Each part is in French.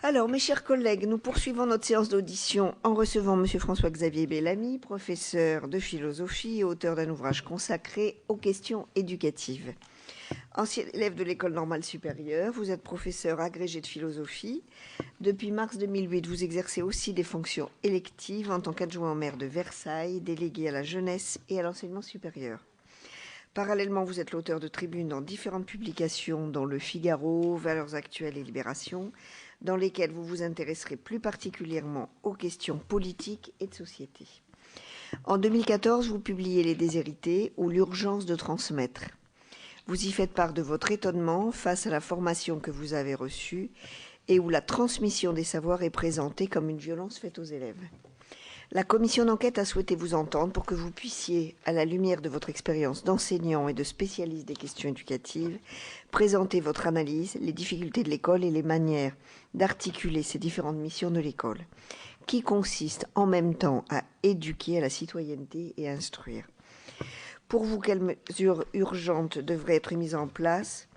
Alors, mes chers collègues, nous poursuivons notre séance d'audition en recevant M. François-Xavier Bellamy, professeur de philosophie et auteur d'un ouvrage consacré aux questions éducatives. Ancien élève de l'École normale supérieure, vous êtes professeur agrégé de philosophie. Depuis mars 2008, vous exercez aussi des fonctions électives en tant qu'adjoint au maire de Versailles, délégué à la jeunesse et à l'enseignement supérieur. Parallèlement, vous êtes l'auteur de tribunes dans différentes publications, dont Le Figaro, Valeurs actuelles et Libération, dans lesquelles vous vous intéresserez plus particulièrement aux questions politiques et de société. En 2014, vous publiez Les Déshérités ou L'urgence de transmettre. Vous y faites part de votre étonnement face à la formation que vous avez reçue et où la transmission des savoirs est présentée comme une violence faite aux élèves. La commission d'enquête a souhaité vous entendre pour que vous puissiez, à la lumière de votre expérience d'enseignant et de spécialiste des questions éducatives, présenter votre analyse, les difficultés de l'école et les manières d'articuler ces différentes missions de l'école, qui consistent en même temps à éduquer à la citoyenneté et à instruire. Pour vous, quelles mesures urgentes devraient être mises en place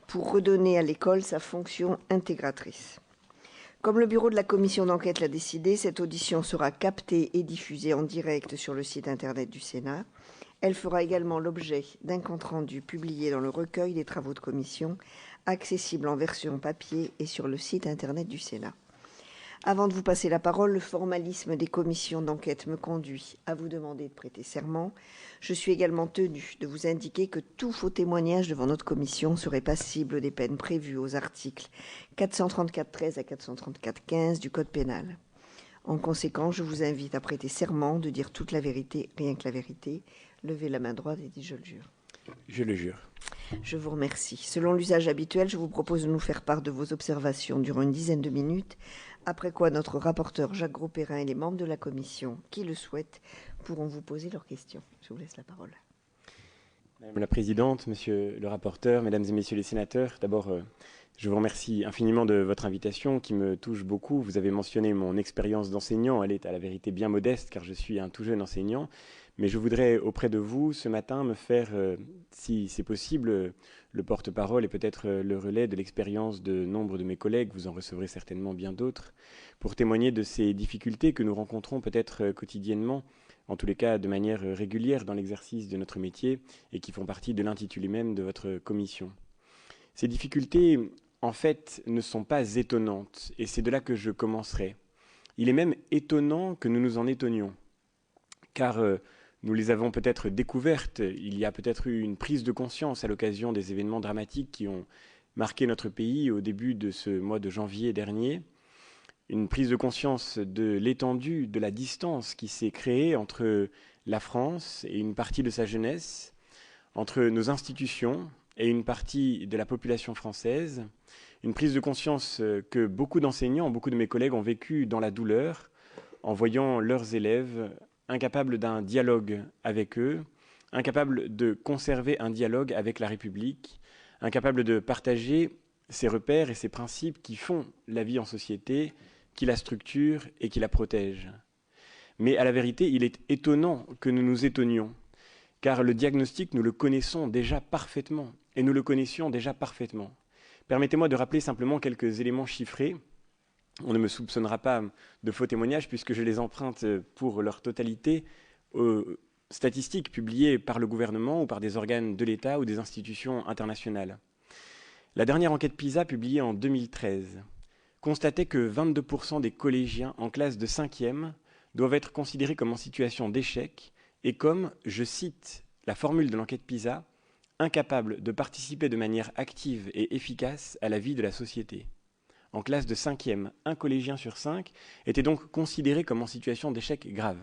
pour redonner à l'école sa fonction intégratrice ? Comme le bureau de la commission d'enquête l'a décidé, cette audition sera captée et diffusée en direct sur le site internet du Sénat. Elle fera également l'objet d'un compte-rendu publié dans le recueil des travaux de commission, accessible en version papier et sur le site internet du Sénat. Avant de vous passer la parole, le formalisme des commissions d'enquête me conduit à vous demander de prêter serment. Je suis également tenu de vous indiquer que tout faux témoignage devant notre commission serait passible des peines prévues aux articles 434-13 à 434-15 du Code pénal. En conséquence, je vous invite à prêter serment de dire toute la vérité, rien que la vérité. Levez la main droite et dites « je le jure ». Je le jure. Je vous remercie. Selon l'usage habituel, je vous propose de nous faire part de vos observations durant une dizaine de minutes, après quoi notre rapporteur Jacques Grosperrin et les membres de la commission qui le souhaitent pourront vous poser leurs questions. Je vous laisse la parole. Madame la Présidente, Monsieur le rapporteur, Mesdames et Messieurs les sénateurs, d'abord, je vous remercie infiniment de votre invitation qui me touche beaucoup. Vous avez mentionné mon expérience d'enseignant. Elle est à la vérité bien modeste car je suis un tout jeune enseignant. Mais je voudrais auprès de vous ce matin me faire, si c'est possible, le porte-parole et peut-être le relais de l'expérience de nombre de mes collègues, vous en recevrez certainement bien d'autres, pour témoigner de ces difficultés que nous rencontrons peut-être quotidiennement, en tous les cas de manière régulière dans l'exercice de notre métier et qui font partie de l'intitulé même de votre commission. Ces difficultés, en fait, ne sont pas étonnantes et c'est de là que je commencerai. Il est même étonnant que nous nous en étonnions, car nous les avons peut-être découvertes. Il y a peut-être eu une prise de conscience à l'occasion des événements dramatiques qui ont marqué notre pays au début de ce mois de janvier dernier. Une prise de conscience de l'étendue, de la distance qui s'est créée entre la France et une partie de sa jeunesse, entre nos institutions et une partie de la population française. Une prise de conscience que beaucoup d'enseignants, beaucoup de mes collègues ont vécu dans la douleur, en voyant leurs élèves incapables d'un dialogue avec eux, incapables de conserver un dialogue avec la République, incapables de partager ces repères et ces principes qui font la vie en société, qui la structurent et qui la protègent. Mais à la vérité, il est étonnant que nous nous étonnions, car le diagnostic, nous le connaissons déjà parfaitement, et nous le connaissions déjà parfaitement. Permettez-moi de rappeler simplement quelques éléments chiffrés. On ne me soupçonnera pas de faux témoignages puisque je les emprunte pour leur totalité aux statistiques publiées par le gouvernement ou par des organes de l'État ou des institutions internationales. La dernière enquête PISA, publiée en 2013, constatait que 22% des collégiens en classe de 5e doivent être considérés comme en situation d'échec et comme, je cite la formule de l'enquête PISA, incapables de participer de manière active et efficace à la vie de la société. En classe de 5e, un collégien sur 5 était donc considéré comme en situation d'échec grave.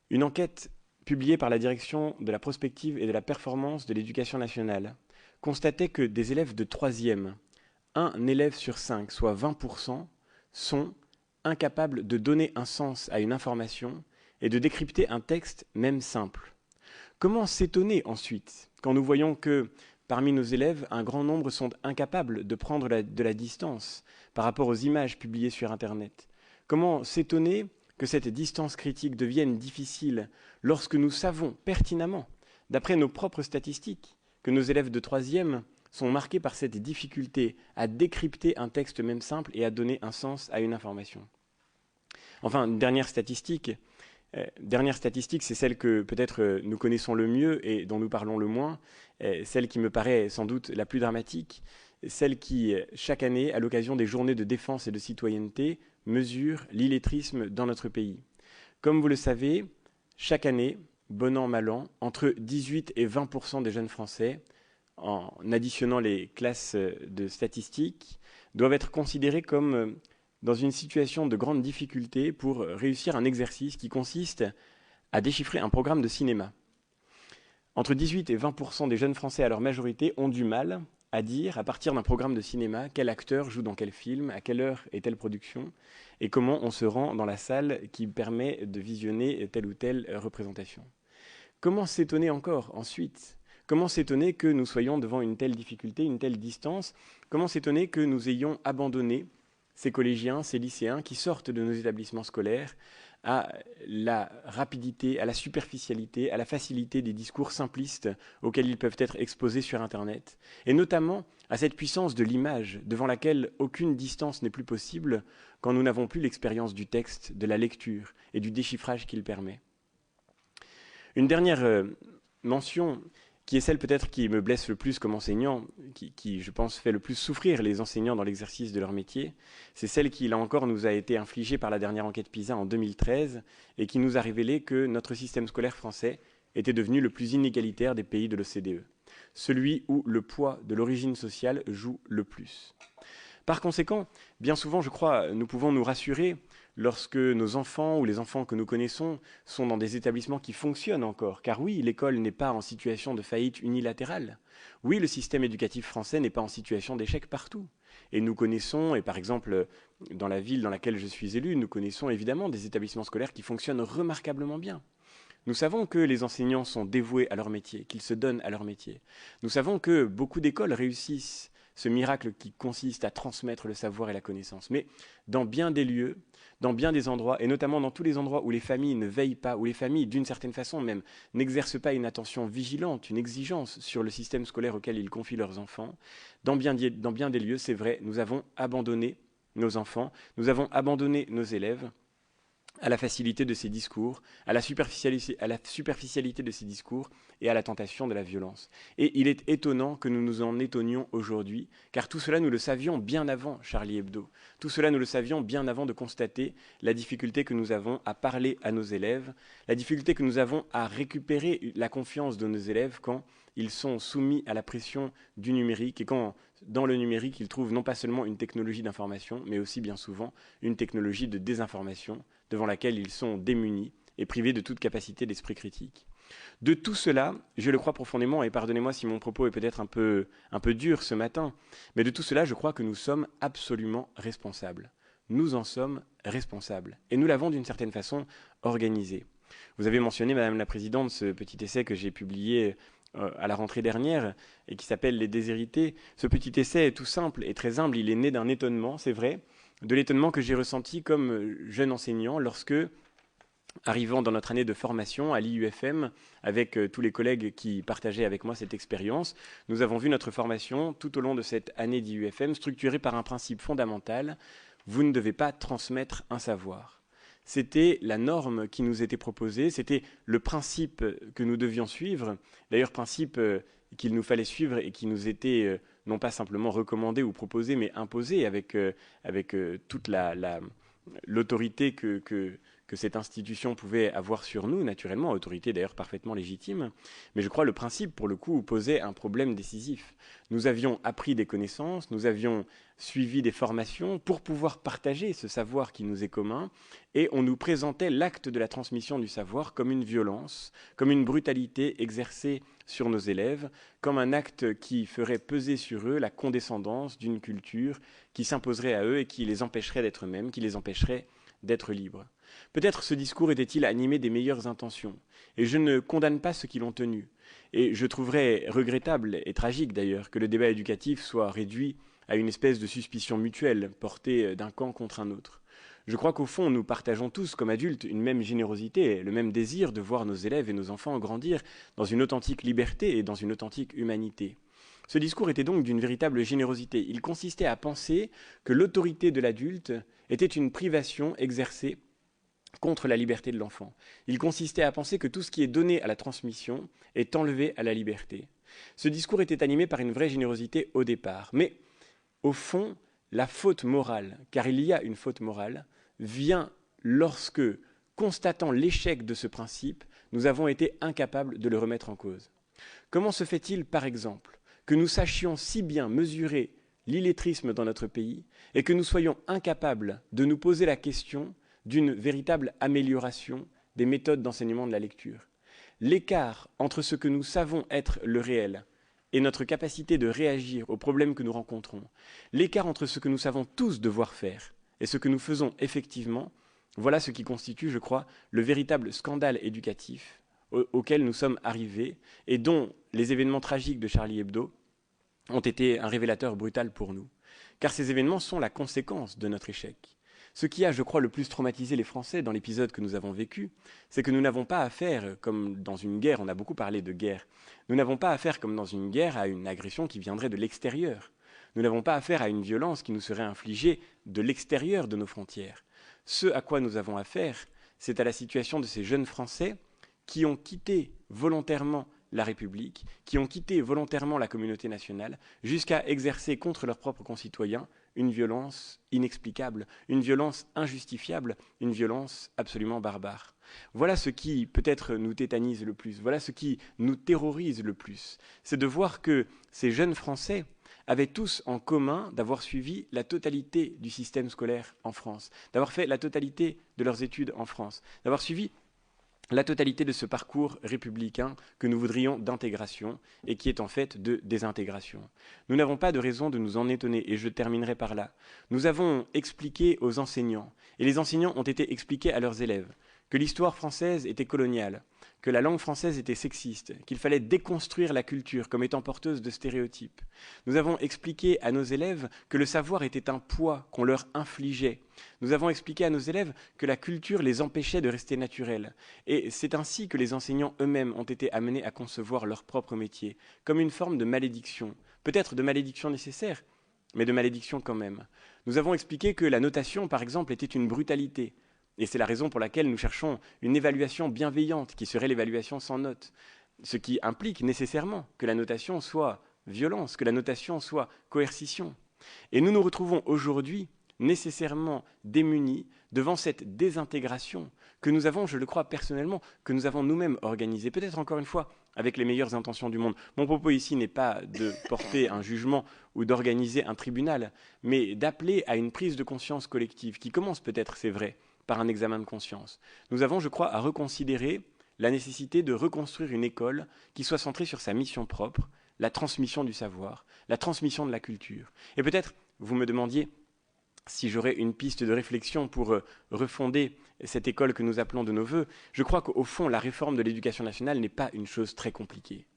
Une enquête publiée par la direction de la prospective et de la performance de l'éducation nationale constatait que des élèves de 3e, un élève sur 5, soit 20%, sont incapables de donner un sens à une information et de décrypter un texte, même simple. Comment s'étonner ensuite quand nous voyons que parmi nos élèves, un grand nombre sont incapables de prendre de la distance par rapport aux images publiées sur Internet? Comment s'étonner que cette distance critique devienne difficile lorsque nous savons pertinemment, d'après nos propres statistiques, que nos élèves de 3e sont marqués par cette difficulté à décrypter un texte même simple et à donner un sens à une information. Enfin, une dernière statistique, c'est celle que peut-être nous connaissons le mieux et dont nous parlons le moins, celle qui me paraît sans doute la plus dramatique, celle qui, chaque année, à l'occasion des journées de défense et de citoyenneté, mesure l'illettrisme dans notre pays. Comme vous le savez, chaque année, bon an, mal an, entre 18 et 20% des jeunes Français, en additionnant les classes de statistiques, doivent être considérés comme dans une situation de grande difficulté pour réussir un exercice qui consiste à déchiffrer un programme de cinéma. Entre 18 et 20% des jeunes Français à leur majorité ont du mal à dire, à partir d'un programme de cinéma, quel acteur joue dans quel film, à quelle heure est telle production, et comment on se rend dans la salle qui permet de visionner telle ou telle représentation. Comment s'étonner encore ensuite ? Comment s'étonner que nous soyons devant une telle difficulté, une telle distance ? Comment s'étonner que nous ayons abandonné ces collégiens, ces lycéens qui sortent de nos établissements scolaires à la rapidité, à la superficialité, à la facilité des discours simplistes auxquels ils peuvent être exposés sur Internet, et notamment à cette puissance de l'image devant laquelle aucune distance n'est plus possible quand nous n'avons plus l'expérience du texte, de la lecture et du déchiffrage qu'il permet. Une dernière mention qui est celle peut-être qui me blesse le plus comme enseignant, qui je pense fait le plus souffrir les enseignants dans l'exercice de leur métier, c'est celle qui, là encore, nous a été infligée par la dernière enquête PISA en 2013 et qui nous a révélé que notre système scolaire français était devenu le plus inégalitaire des pays de l'OCDE, celui où le poids de l'origine sociale joue le plus. Par conséquent, bien souvent, je crois, nous pouvons nous rassurer lorsque nos enfants ou les enfants que nous connaissons sont dans des établissements qui fonctionnent encore. Car oui, l'école n'est pas en situation de faillite unilatérale. Oui, le système éducatif français n'est pas en situation d'échec partout. Et nous connaissons, et par exemple, dans la ville dans laquelle je suis élu, nous connaissons évidemment des établissements scolaires qui fonctionnent remarquablement bien. Nous savons que les enseignants sont dévoués à leur métier, qu'ils se donnent à leur métier. Nous savons que beaucoup d'écoles réussissent ce miracle qui consiste à transmettre le savoir et la connaissance. Mais dans bien des lieux, dans bien des endroits, et notamment dans tous les endroits où les familles ne veillent pas, où les familles, d'une certaine façon même, n'exercent pas une attention vigilante, une exigence sur le système scolaire auquel ils confient leurs enfants, dans bien des lieux, c'est vrai, nous avons abandonné nos enfants, nous avons abandonné nos élèves à la facilité de ces discours, à la superficialité de ces discours et à la tentation de la violence. Et il est étonnant que nous nous en étonnions aujourd'hui, car tout cela nous le savions bien avant Charlie Hebdo. Tout cela nous le savions bien avant de constater la difficulté que nous avons à parler à nos élèves, la difficulté que nous avons à récupérer la confiance de nos élèves quand ils sont soumis à la pression du numérique et quand, dans le numérique, ils trouvent non pas seulement une technologie d'information, mais aussi bien souvent une technologie de désinformation devant laquelle ils sont démunis et privés de toute capacité d'esprit critique. De tout cela, je le crois profondément, et pardonnez-moi si mon propos est peut-être un peu dur ce matin, mais de tout cela, je crois que nous sommes absolument responsables. Nous en sommes responsables, et nous l'avons d'une certaine façon organisé. Vous avez mentionné, Madame la Présidente, ce petit essai que j'ai publié à la rentrée dernière et qui s'appelle « Les déshérités ». Ce petit essai est tout simple et très humble, il est né d'un étonnement, c'est vrai, de l'étonnement que j'ai ressenti comme jeune enseignant lorsque, arrivant dans notre année de formation à l'IUFM, avec tous les collègues qui partageaient avec moi cette expérience, nous avons vu notre formation tout au long de cette année d'IUFM structurée par un principe fondamental, vous ne devez pas transmettre un savoir. C'était la norme qui nous était proposée, c'était le principe que nous devions suivre, d'ailleurs principe qu'il nous fallait suivre et qui nous était non pas simplement recommandé ou proposé, mais imposé avec toute l'autorité que cette institution pouvait avoir sur nous, naturellement, autorité d'ailleurs parfaitement légitime. Mais je crois le principe, pour le coup, posait un problème décisif. Nous avions appris des connaissances, nous avions suivi des formations pour pouvoir partager ce savoir qui nous est commun, et on nous présentait l'acte de la transmission du savoir comme une violence, comme une brutalité exercée sur nos élèves, comme un acte qui ferait peser sur eux la condescendance d'une culture qui s'imposerait à eux et qui les empêcherait d'être eux-mêmes, qui les empêcherait d'être libres. Peut-être ce discours était-il animé des meilleures intentions, et je ne condamne pas ceux qui l'ont tenu. Et je trouverais regrettable et tragique d'ailleurs que le débat éducatif soit réduit à une espèce de suspicion mutuelle portée d'un camp contre un autre. Je crois qu'au fond, nous partageons tous, comme adultes, une même générosité, le même désir de voir nos élèves et nos enfants grandir dans une authentique liberté et dans une authentique humanité. Ce discours était donc d'une véritable générosité. Il consistait à penser que l'autorité de l'adulte était une privation exercée contre la liberté de l'enfant. Il consistait à penser que tout ce qui est donné à la transmission est enlevé à la liberté. Ce discours était animé par une vraie générosité au départ. Mais, au fond, la faute morale, car il y a une faute morale, vient lorsque, constatant l'échec de ce principe, nous avons été incapables de le remettre en cause. Comment se fait-il, par exemple, que nous sachions si bien mesurer l'illettrisme dans notre pays et que nous soyons incapables de nous poser la question d'une véritable amélioration des méthodes d'enseignement de la lecture? L'écart entre ce que nous savons être le réel et notre capacité de réagir aux problèmes que nous rencontrons, l'écart entre ce que nous savons tous devoir faire et ce que nous faisons effectivement, voilà ce qui constitue, je crois, le véritable scandale éducatif auquel nous sommes arrivés et dont les événements tragiques de Charlie Hebdo ont été un révélateur brutal pour nous. Car ces événements sont la conséquence de notre échec. Ce qui a, je crois, le plus traumatisé les Français dans l'épisode que nous avons vécu, c'est que nous n'avons pas affaire, comme dans une guerre, on a beaucoup parlé de guerre, nous n'avons pas affaire, comme dans une guerre, à une agression qui viendrait de l'extérieur. Nous n'avons pas affaire à une violence qui nous serait infligée de l'extérieur de nos frontières. Ce à quoi nous avons affaire, c'est à la situation de ces jeunes Français qui ont quitté volontairement la République, qui ont quitté volontairement la communauté nationale, jusqu'à exercer contre leurs propres concitoyens une violence inexplicable, une violence injustifiable, une violence absolument barbare. Voilà ce qui peut-être nous tétanise le plus, voilà ce qui nous terrorise le plus, c'est de voir que ces jeunes Français avaient tous en commun d'avoir suivi la totalité du système scolaire en France, d'avoir fait la totalité de leurs études en France, d'avoir suivi la totalité de ce parcours républicain que nous voudrions d'intégration et qui est en fait de désintégration. Nous n'avons pas de raison de nous en étonner et je terminerai par là. Nous avons expliqué aux enseignants, et les enseignants ont été expliqués à leurs élèves, que l'histoire française était coloniale, que la langue française était sexiste, qu'il fallait déconstruire la culture comme étant porteuse de stéréotypes. Nous avons expliqué à nos élèves que le savoir était un poids qu'on leur infligeait. Nous avons expliqué à nos élèves que la culture les empêchait de rester naturels. Et c'est ainsi que les enseignants eux-mêmes ont été amenés à concevoir leur propre métier, comme une forme de malédiction. Peut-être de malédiction nécessaire, mais de malédiction quand même. Nous avons expliqué que la notation, par exemple, était une brutalité. Et c'est la raison pour laquelle nous cherchons une évaluation bienveillante, qui serait l'évaluation sans note. Ce qui implique nécessairement que la notation soit violence, que la notation soit coercition. Et nous nous retrouvons aujourd'hui nécessairement démunis devant cette désintégration que nous avons, je le crois personnellement, que nous avons nous-mêmes organisée, peut-être encore une fois avec les meilleures intentions du monde. Mon propos ici n'est pas de porter un jugement ou d'organiser un tribunal, mais d'appeler à une prise de conscience collective qui commence peut-être, c'est vrai, par un examen de conscience. Nous avons, je crois, à reconsidérer la nécessité de reconstruire une école qui soit centrée sur sa mission propre, la transmission du savoir, la transmission de la culture. Et peut-être, vous me demandiez si j'aurais une piste de réflexion pour refonder cette école que nous appelons de nos voeux. Je crois qu'au fond, la réforme de l'éducation nationale n'est pas une chose très compliquée.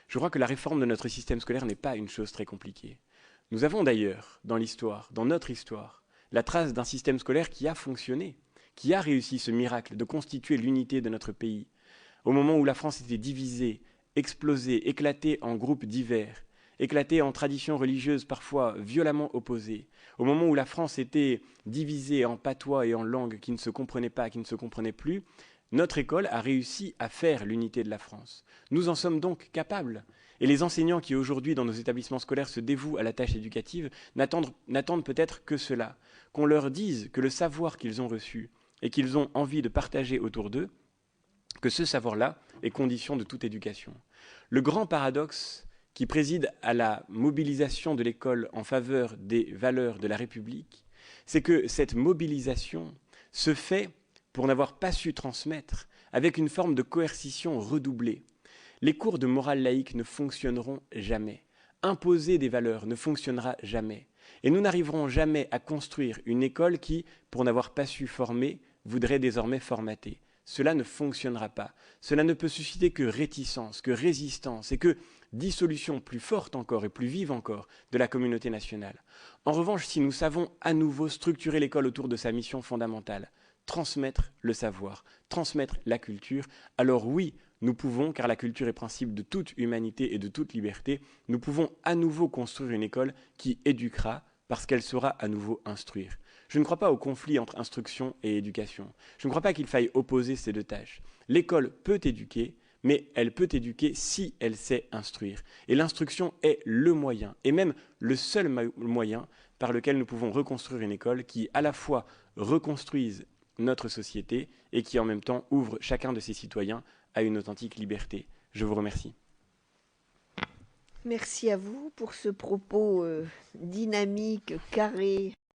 Je crois que la réforme de notre système scolaire n'est pas une chose très compliquée. Nous avons d'ailleurs, dans l'histoire, dans notre histoire, la trace d'un système scolaire qui a fonctionné, qui a réussi ce miracle de constituer l'unité de notre pays, au moment où la France était divisée, explosée, éclatée en groupes divers, éclatée en traditions religieuses parfois violemment opposées, au moment où la France était divisée en patois et en langues qui ne se comprenaient pas, qui ne se comprenaient plus, notre école a réussi à faire l'unité de la France. Nous en sommes donc capables. Et les enseignants qui aujourd'hui dans nos établissements scolaires se dévouent à la tâche éducative n'attendent peut-être que cela, qu'on leur dise que le savoir qu'ils ont reçu et qu'ils ont envie de partager autour d'eux, que ce savoir-là est condition de toute éducation. Le grand paradoxe qui préside à la mobilisation de l'école en faveur des valeurs de la République, c'est que cette mobilisation se fait pour n'avoir pas su transmettre avec une forme de coercition redoublée. Les cours de morale laïque ne fonctionneront jamais. Imposer des valeurs ne fonctionnera jamais. Et nous n'arriverons jamais à construire une école qui, pour n'avoir pas su former, voudrait désormais formater. Cela ne fonctionnera pas. Cela ne peut susciter que réticence, que résistance, et que dissolution plus forte encore et plus vive encore de la communauté nationale. En revanche, si nous savons à nouveau structurer l'école autour de sa mission fondamentale, transmettre le savoir, transmettre la culture, alors oui, nous pouvons, car la culture est principe de toute humanité et de toute liberté, nous pouvons à nouveau construire une école qui éduquera parce qu'elle saura à nouveau instruire. Je ne crois pas au conflit entre instruction et éducation. Je ne crois pas qu'il faille opposer ces deux tâches. L'école peut éduquer, mais elle peut éduquer si elle sait instruire. Et l'instruction est le moyen, et même le seul moyen par lequel nous pouvons reconstruire une école qui à la fois reconstruise notre société et qui en même temps ouvre chacun de ses citoyens à une authentique liberté. Je vous remercie. Merci à vous pour ce propos dynamique, carré.